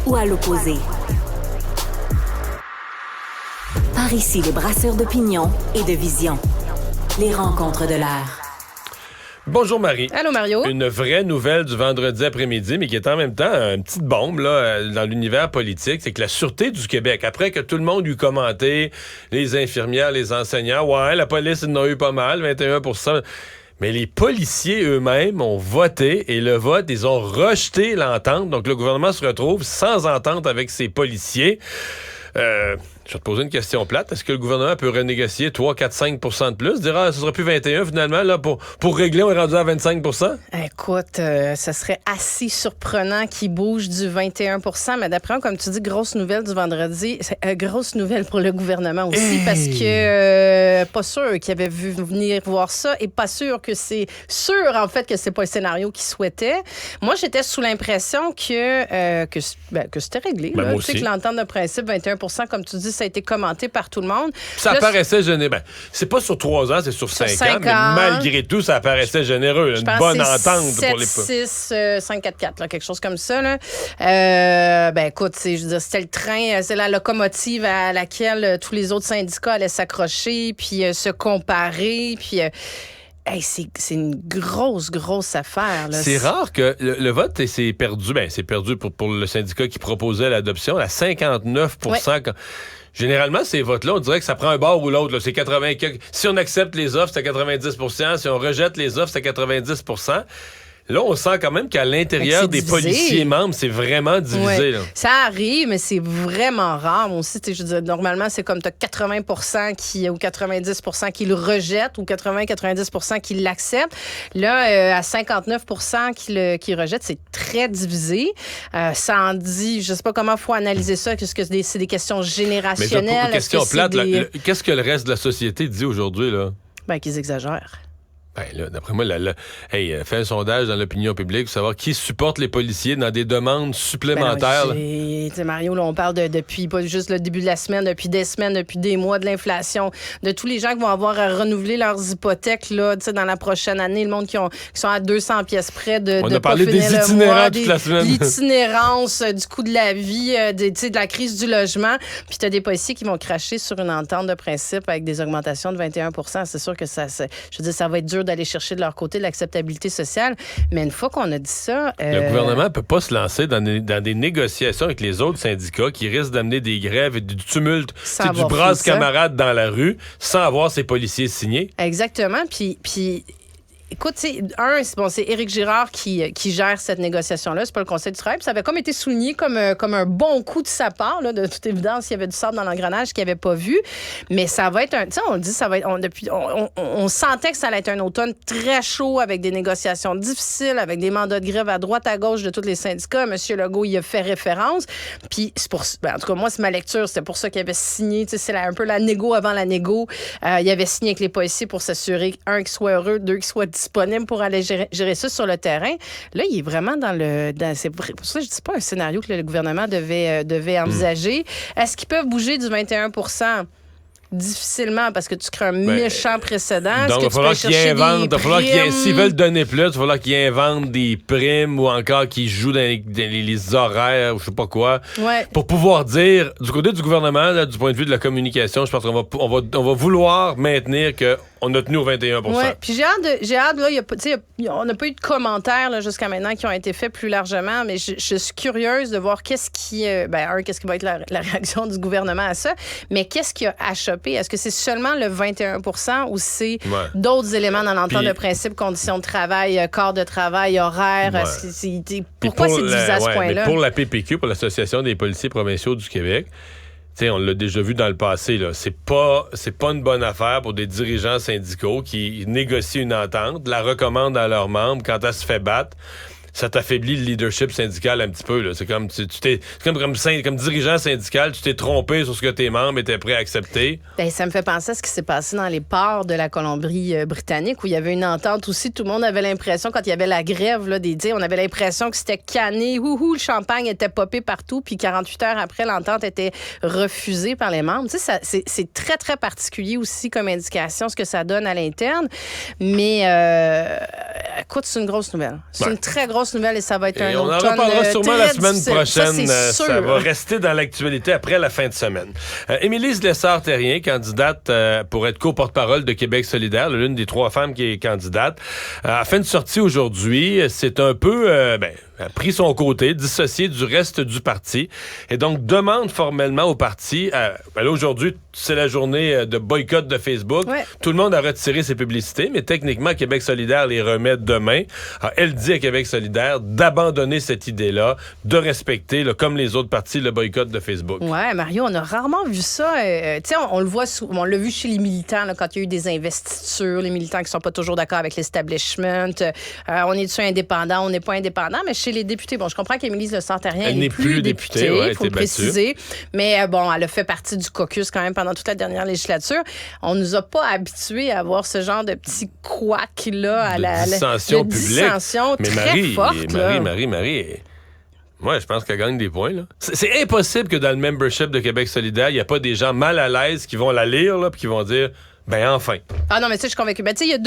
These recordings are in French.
ou à l'opposé. Par ici, les brasseurs d'opinion et de vision. Les rencontres de l'air. Bonjour Marie. Allô Mario. Une vraie nouvelle du vendredi après-midi, mais qui est en même temps une petite bombe là, dans l'univers politique, c'est que la Sûreté du Québec, après que tout le monde eut commenté, les infirmières, les enseignants, ouais, la police, ils en ont eu pas mal, 21%. Mais les policiers eux-mêmes ont voté et le vote, ils ont rejeté l'entente. Donc le gouvernement se retrouve sans entente avec ses policiers. Je vais te poser une question plate. Est-ce que le gouvernement peut renégocier 3, 4, 5 % de plus? Dire, ce sera plus 21 finalement. Là, pour régler, on est rendu à 25 %? Écoute, ça serait assez surprenant qu'il bouge du 21 %. Mais d'après moi, comme tu dis, grosse nouvelle du vendredi. C'est grosse nouvelle pour le gouvernement aussi. Parce que pas sûr qu'il avait vu venir voir ça et pas sûr que c'est sûr, en fait, que c'est pas le scénario qu'il souhaitait. Moi, j'étais sous l'impression que c'était réglé. Ben, là. moi Tu sais aussi. que l'entente de principe, 21 % comme tu dis, ça a été commenté par tout le monde. Ça Là, paraissait généreux. Ben, c'est pas sur 3 ans, c'est sur 5 ans. Mais malgré tout, ça paraissait généreux. Une bonne entente pour les... 6, 5, 4, 4, là, quelque chose comme ça. Là. Écoute, je veux dire, c'était le train, c'est la locomotive à laquelle tous les autres syndicats allaient s'accrocher, puis se comparer, puis... c'est une grosse affaire. Là. C'est rare que le vote s'est perdu. Ben, c'est perdu pour le syndicat qui proposait l'adoption à 59 %. Ouais. Généralement, ces votes-là, on dirait que ça prend un bord ou l'autre. Là. C'est 80. Si on accepte les offres, c'est 90 %. Si on rejette les offres, c'est 90 %. Là, on sent quand même qu'à l'intérieur des policiers membres, c'est vraiment divisé. Ouais. Là. Ça arrive, mais c'est vraiment rare. Moi aussi, je veux dire, normalement, c'est comme tu as 80 % ou 90 % qui le rejettent ou 80-90 % qui l'acceptent. Là, à 59 % qui rejettent, c'est très divisé. Ça en dit, je sais pas comment il faut analyser ça, parce que c'est des questions générationnelles. Mais une question plate, qu'est-ce que le reste de la société dit aujourd'hui, là? Ben, qu'ils exagèrent. Ben là, d'après moi, fais un sondage dans l'opinion publique pour savoir qui supporte les policiers dans des demandes supplémentaires. Mario, là, on parle depuis pas juste le début de la semaine, depuis des semaines, depuis des mois, de l'inflation, de tous les gens qui vont avoir à renouveler leurs hypothèques là, dans la prochaine année, le monde qui sont à 200 pièces près de on a parlé des itinérants toute la semaine. L'itinérance, du coût de la vie, de la crise du logement. Puis tu as des policiers qui vont cracher sur une entente de principe avec des augmentations de 21 %. C'est sûr que ça va être dur d'aller chercher de leur côté de l'acceptabilité sociale. Mais une fois qu'on a dit ça... Le gouvernement ne peut pas se lancer dans des négociations avec les autres syndicats qui risquent d'amener des grèves et du tumulte, du brasse-camarade dans la rue, sans avoir ses policiers signés. Exactement. Puis écoute, c'est Éric Girard qui gère cette négociation-là. C'est pas le Conseil du travail. Puis ça avait comme été souligné comme un bon coup de sa part. Là, de toute évidence, il y avait du sable dans l'engrenage qu'il n'avait pas vu. Mais ça va être tu sais, on le dit, ça va être... On sentait que ça allait être un automne très chaud avec des négociations difficiles, avec des mandats de grève à droite, à gauche de tous les syndicats. M. Legault y a fait référence. Puis c'est pour... en tout cas, moi, c'est ma lecture. C'est pour ça qu'il avait signé. Tu sais, c'est un peu la négo avant la négo. Il avait signé avec les policiers pour s'assurer, un, qu'ils soient heureux, deux, qu'ils soient disponible pour aller gérer ça sur le terrain. Là, il est vraiment c'est pour ça que je dis pas un scénario que le gouvernement devait envisager. Est-ce qu'ils peuvent bouger du 21 %? Difficilement, parce que tu crées un méchant précédent. Donc, il va falloir qu'ils inventent. S'ils veulent donner plus, il va falloir qu'ils inventent des primes ou encore qu'ils jouent dans les horaires ou je sais pas quoi. Ouais. Pour pouvoir dire, du côté du gouvernement, là, du point de vue de la communication, je pense qu'on va vouloir maintenir qu'on a tenu au 21 %. Oui, puis j'ai hâte, là, on n'a pas eu de commentaires là, jusqu'à maintenant qui ont été faits plus largement, mais je suis curieuse de voir qu'est-ce qui va être la réaction du gouvernement à ça, mais qu'est-ce qui a achoppé? Est-ce que c'est seulement le 21 % ou c'est d'autres éléments dans l'entente de principe, conditions de travail, corps de travail, horaire? Pourquoi c'est divisé à ce point-là? Mais pour la PPQ, pour l'Association des policiers provinciaux du Québec, on l'a déjà vu dans le passé, là. C'est pas une bonne affaire pour des dirigeants syndicaux qui négocient une entente, la recommandent à leurs membres quand elle se fait battre. Ça t'affaiblit le leadership syndical un petit peu. Là. C'est comme comme dirigeant syndical, tu t'es trompé sur ce que tes membres étaient prêts à accepter. Bien, ça me fait penser à ce qui s'est passé dans les ports de la Colombie-Britannique, où il y avait une entente aussi. Tout le monde avait l'impression, quand il y avait la grève, là, on avait l'impression que c'était canné. Le champagne était popé partout. Puis 48 heures après, l'entente était refusée par les membres. Tu sais, c'est très, très particulier aussi comme indication, ce que ça donne à l'interne. Mais, écoute, c'est une grosse nouvelle. C'est une très grosse grosse nouvelle et ça va être un on en automne reparlera sûrement la très semaine difficile. prochaine. Ça va rester dans l'actualité après la fin de semaine. Émilie Lessard-Terrien, candidate pour être co-porte-parole de Québec solidaire, l'une des 3 femmes qui est candidate, a fait une sortie aujourd'hui. C'est un peu... a pris son côté, dissocié du reste du parti, et donc demande formellement au parti, là, aujourd'hui, c'est la journée de boycott de Facebook, tout le monde a retiré ses publicités, mais techniquement, Québec solidaire les remet demain. Alors, elle dit à Québec solidaire d'abandonner cette idée-là, de respecter, là, comme les autres partis, le boycott de Facebook. Ouais, Mario, on a rarement vu ça. Tu sais, on le voit souvent, on l'a vu chez les militants, là, quand il y a eu des investitures, les militants qui sont pas toujours d'accord avec l'establishment. On est-tu indépendant, on n'est pas indépendant, mais chez les députés, bon, je comprends qu'Émilie Lessard-Terrien, elle n'est plus députée, il faut le préciser. Mais bon, elle a fait partie du caucus quand même pendant toute la dernière législature. On nous a pas habitués à voir ce genre de petit couac-là à la dissension publique. Dissension mais très forte. Marie. Moi, je pense qu'elle gagne des points, là. C'est impossible que dans le membership de Québec solidaire, il n'y a pas des gens mal à l'aise qui vont la lire, là, puis qui vont dire... Ben enfin. Ah non, mais tu sais, je suis convaincue. Ben, tu sais,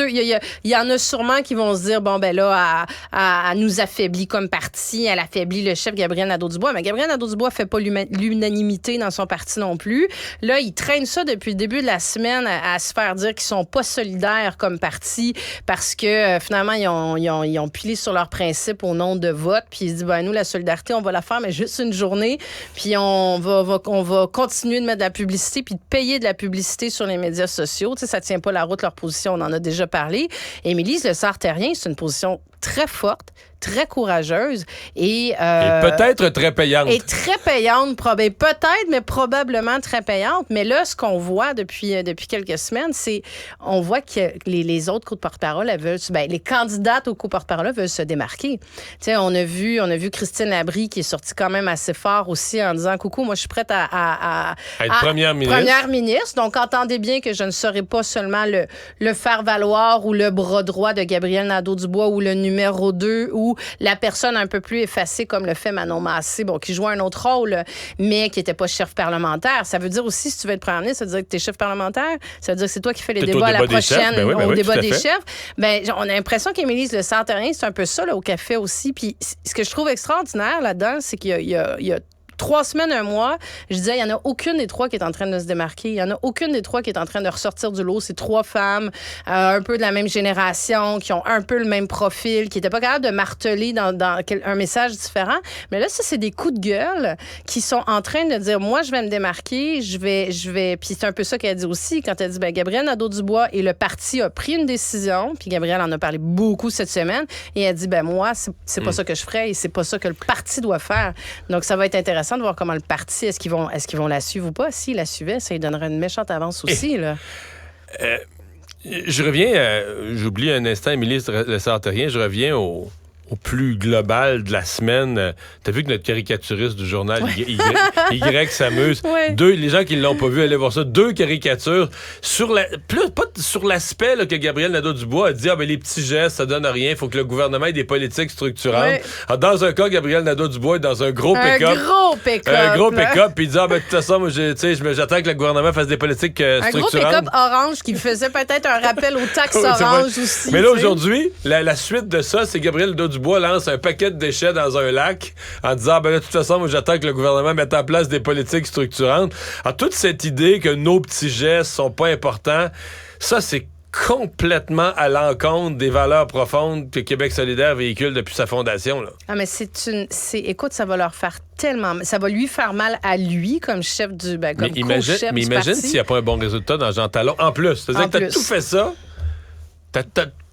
il y en a sûrement qui vont se dire, bon, ben là, elle nous affaiblit comme parti, elle affaiblit le chef Gabriel Nadeau-Dubois. Mais Gabriel Nadeau-Dubois fait pas l'unanimité dans son parti non plus. Là, ils traînent ça depuis le début de la semaine à se faire dire qu'ils sont pas solidaires comme parti parce que finalement, ils ont pilé sur leurs principes au nom de vote. Puis ils se disent, ben nous, la solidarité, on va la faire, mais juste une journée. Puis on va continuer de mettre de la publicité puis de payer de la publicité sur les médias sociaux. Tu sais, ça tient pas la route, leur position, on en a déjà parlé. Émilie Lessard-Terrien, c'est une position très forte, très courageuse et peut-être très payante. Et très payante, peut-être, mais probablement très payante. Mais là, ce qu'on voit depuis quelques semaines, c'est on voit que les autres co-porte-parole, les candidates aux co-porte-parole veulent se démarquer. Tu sais, on a vu Christine Labrie qui est sortie quand même assez fort aussi en disant coucou, moi je suis prête à être première ministre. Première ministre. Donc entendez bien que je ne serai pas seulement le faire valoir ou le bras droit de Gabriel Nadeau-Dubois ou le numéro 2 ou la personne un peu plus effacée comme le fait Manon Massé, bon, qui jouait un autre rôle, mais qui n'était pas chef parlementaire. Ça veut dire aussi, si tu veux être premier ministre, ça veut dire que tu es chef parlementaire. Ça veut dire que c'est toi qui fais les débats à la prochaine, au débat des chefs. Ben, on a l'impression qu'Émilie Lessard-Terrien, c'est un peu ça là, au café aussi. Puis ce que je trouve extraordinaire là-dedans, c'est qu'il y a 3 semaines, un mois, je disais, il n'y en a aucune des 3 qui est en train de se démarquer. Il n'y en a aucune des 3 qui est en train de ressortir du lot. C'est 3 femmes, un peu de la même génération, qui ont un peu le même profil, qui n'étaient pas capables de marteler dans un message différent. Mais là, ça, c'est des coups de gueule qui sont en train de dire, moi, je vais me démarquer, je vais... Puis c'est un peu ça qu'elle dit aussi, quand elle dit, ben Gabriel Nadeau-Dubois et le parti a pris une décision, puis Gabriel en a parlé beaucoup cette semaine, et elle dit, ben moi, c'est pas ça que je ferais et c'est pas ça que le parti doit faire. Donc, ça va être intéressant de voir comment le parti, est-ce qu'ils vont la suivre ou pas. S'ils la suivaient, ça lui donnerait une méchante avance aussi. Là. Je reviens, j'oublie un instant Émilie Lessard-Terrien, je reviens au plus global de la semaine. T'as vu que notre caricaturiste du journal Y s'amuse. Ouais. Les gens qui ne l'ont pas vu, allez voir ça. 2 caricatures sur pas sur l'aspect là, que Gabriel Nadeau-Dubois a dit les petits gestes, ça donne rien, il faut que le gouvernement ait des politiques structurantes. Ouais. Alors, dans un cas, Gabriel Nadeau-Dubois est dans un gros pick-up. Un gros pick-up, puis il dit de toute façon, moi, j'attends que le gouvernement fasse des politiques structurantes. Un gros pick-up orange qui faisait peut-être un rappel aux taxes oranges aussi. Mais là, aujourd'hui, la suite de ça, c'est Gabriel Nadeau-Dubois lance un paquet de déchets dans un lac en disant de toute façon, moi j'attends que le gouvernement mette en place des politiques structurantes. Alors, toute cette idée que nos petits gestes sont pas importants, ça c'est complètement à l'encontre des valeurs profondes que Québec solidaire véhicule depuis sa fondation. Là. Ah, mais écoute, ça va leur faire tellement... Ça va lui faire mal à lui comme chef du... comme co-chef mais imagine s'il n'y a pas un bon résultat dans Jean Talon. En plus, c'est-à-dire que t'as tout fait ça,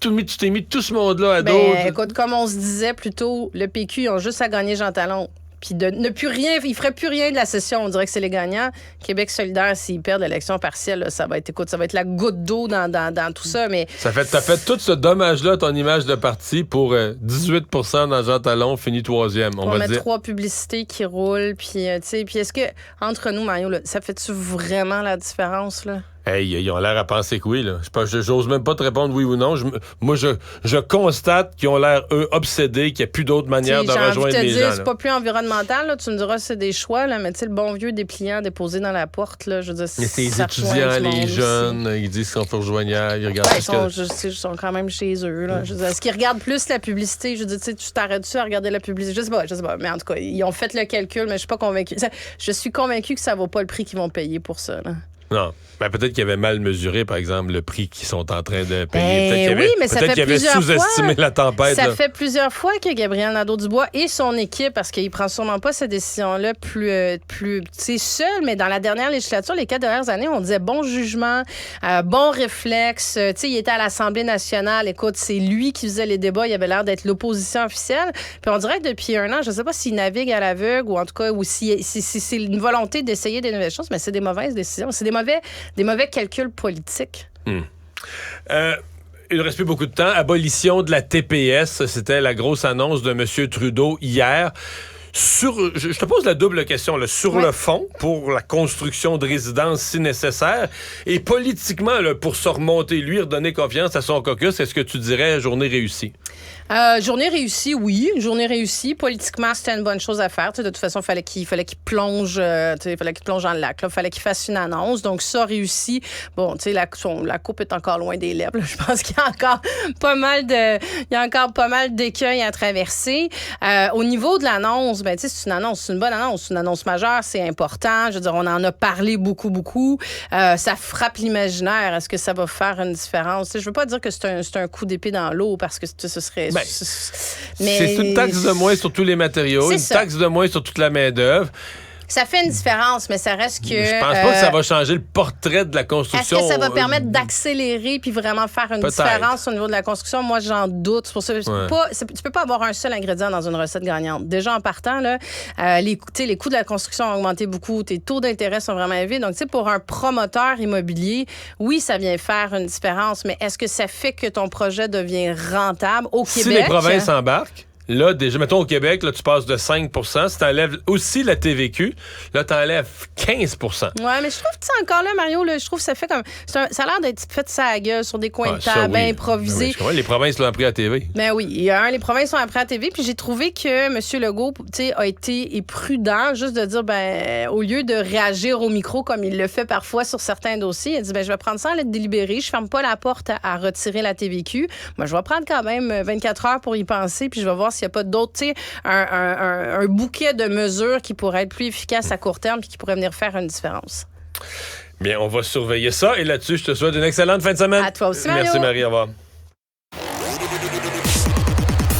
tu t'es mis tout ce monde-là à dos. Écoute, comme on se disait plus tôt, le PQ, ils ont juste à gagner Jean Talon. Puis ne plus rien, ils feraient plus rien de la session. On dirait que c'est les gagnants. Québec solidaire, s'ils perdent l'élection partielle, là, ça va être la goutte d'eau dans tout ça. Mais t'as fait tout ce dommage-là, ton image de parti, pour 18 dans Jean Talon, fini 3e. On va mettre dire 3 publicités qui roulent. Puis, puis est-ce que, entre nous, Mario, là, ça fait-tu vraiment la différence, là? Hey, ils ont l'air à penser que oui, là. J'ose même pas te répondre oui ou non. Je constate qu'ils ont l'air, eux, obsédés, qu'il n'y a plus d'autre manière de rejoindre les gens. C'est pas plus environnemental, là. Tu me diras c'est des choix, là, mais tu sais, le bon vieux dépliant déposé dans la porte, là, je veux dire, mais c'est les étudiants, les jeunes, aussi. Ils disent qu'ils sont rejoignables, ils regardent ils sont quand même chez eux, là. Je veux dire, est-ce qu'ils regardent plus la publicité? Je veux dire, tu sais, tu t'arrêtes-tu à regarder la publicité? Je sais pas. Mais en tout cas, ils ont fait le calcul, mais je suis pas convaincue. Je suis convaincue que ça vaut pas le prix qu'ils vont payer pour ça, là. Non. Ben, peut-être qu'ils avaient mal mesuré, par exemple, le prix qu'ils sont en train de payer. Peut-être qu'ils avaient sous-estimé la tempête. Ça fait plusieurs fois que Gabriel Nadeau-Dubois et son équipe, parce qu'il prend sûrement pas cette décision-là plus seul, mais dans la dernière législature, les 4 dernières années, on disait bon jugement, bon réflexe. Tu sais, il était à l'Assemblée nationale. Écoute, c'est lui qui faisait les débats. Il avait l'air d'être l'opposition officielle. Puis on dirait que depuis un an, je sais pas s'il navigue à l'aveugle ou en tout cas, ou si c'est une volonté d'essayer des nouvelles choses, mais c'est des mauvaises décisions. C'est des mauvais calculs politiques. Il ne reste plus beaucoup de temps. Abolition de la TPS, c'était la grosse annonce de M. Trudeau hier. Je te pose la double question. Là, sur le fond, pour la construction de résidences si nécessaire, et politiquement, là, pour se remonter, lui, redonner confiance à son caucus, est-ce que tu dirais journée réussie? Journée réussie, oui. Journée réussie. Politiquement, c'était une bonne chose à faire. T'sais, de toute façon, il fallait qu'il plonge dans le lac. Il fallait qu'il fasse une annonce. Donc, ça, réussi. Bon, tu sais, la coupe est encore loin des lèvres. Là. Je pense qu'il y a encore pas mal d'écueils à traverser. Au niveau de l'annonce, ben, tu sais, c'est une annonce. C'est une bonne annonce. C'est une annonce majeure. C'est important. Je veux dire, on en a parlé beaucoup. Ça frappe l'imaginaire. Est-ce que ça va faire une différence? T'sais, je veux pas dire que c'est un coup d'épée dans l'eau parce que ce serait... Mais c'est une taxe de moins sur tous les matériaux, taxe de moins sur toute la main-d'œuvre. Ça fait une différence, mais ça reste que... Je pense pas que ça va changer le portrait de la construction. Est-ce que ça va permettre d'accélérer puis vraiment faire une différence au niveau de la construction? Moi, j'en doute. C'est pour ça que tu peux pas avoir un seul ingrédient dans une recette gagnante. Déjà, en partant, là, les coûts de la construction ont augmenté beaucoup. Tes taux d'intérêt sont vraiment élevés. Donc, tu sais, pour un promoteur immobilier, oui, ça vient faire une différence, mais est-ce que ça fait que ton projet devient rentable au Québec? Si les provinces embarquent, là, déjà, mettons au Québec, là, tu passes de 5 %. Si tu enlèves aussi la TVQ, là, tu enlèves 15 %. Oui, mais je trouve que, encore là, Mario, là, je trouve que ça fait comme. Ça a l'air d'être fait de sa gueule sur des coins de table, improvisés. Ben oui, les provinces l'ont appris à la TV. Ben oui. Les provinces l'ont appris à la TV. Puis j'ai trouvé que M. Legault, a été prudent, juste de dire, au lieu de réagir au micro comme il le fait parfois sur certains dossiers, il a dit, je vais prendre ça en lettre délibérée. Je ferme pas la porte à retirer la TVQ. Moi, je vais prendre quand même 24 heures pour y penser, puis je vais voir s'il n'y a pas d'autres, un bouquet de mesures qui pourraient être plus efficaces à court terme et qui pourraient venir faire une différence. Bien, on va surveiller ça. Et là-dessus, je te souhaite une excellente fin de semaine. À toi aussi, Mario. Merci, Marie. Au revoir.